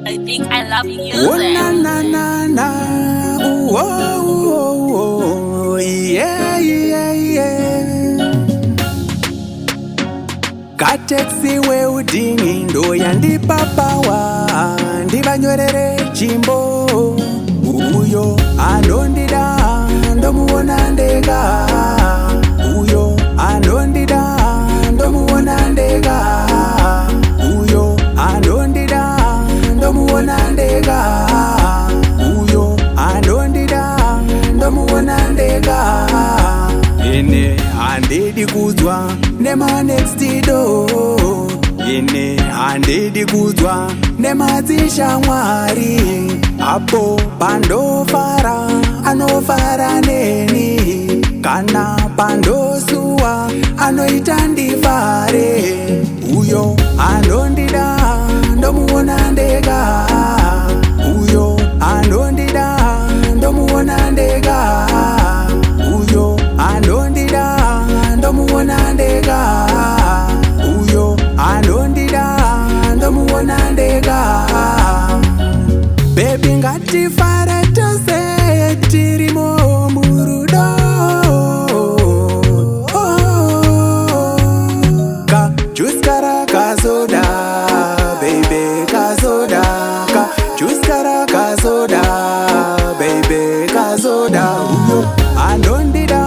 I think I love you. Oh na na na na, oh oh oh oh, yeah yeah yeah. Kateksi we udini ndo yandipa pawa, ndibanyorere chimbo. Uyo anondida ndomuona ndega, uyo anondida ndomuona ndega, uyo anondida ndomuona ndega, uyo anondida ndomuona ndega. Ine andidi kuzwa nema next door, ine andidi kuzwa nema zishamwari. Apo pandofara anofara neni, kana pandosuwa anoita ndifare. Uyo anondida ndomuona ndega, uyo anondida ndomuona ndega, uyo anondida ndomuona ndega, uyo anondida ndomuona ndega. Baby ngatifara tose tirimo murudo, ka juice kara kazoda, baby kazoda, ka juice kara kazoda, baby kazoda. Uyo anondida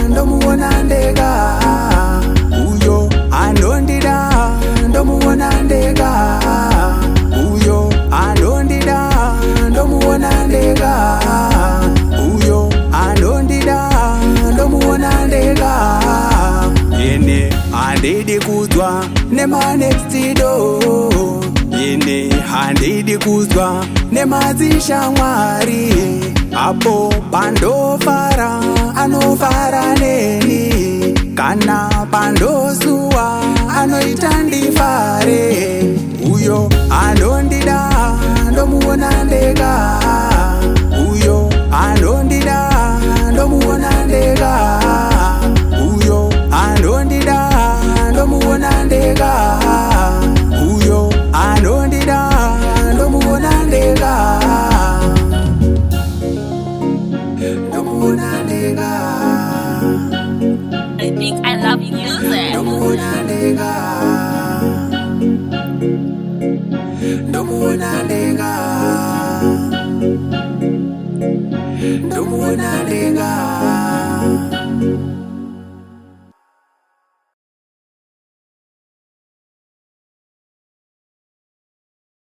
ndomuona ndega, uyo anondida ndomuona ndega, uyo anondida ndomuona ndega, uyo anondida ndomuona ndega. Ine andidi kuzwa nema next door, ine andidi kuzwa nema zishamwari. Apo pandofara anofara neni, kana pandosuwa anoita ndifare. Uyo anondida ndomuona ndega, uyo anondida ndomuona ndega, uyo anondida ndomuona ndega, uyo anondida ndomuona ndega, ndomuona ndega. I think I love you. Ndomuona ndega, ndomuona ndega, ndomuona ndega.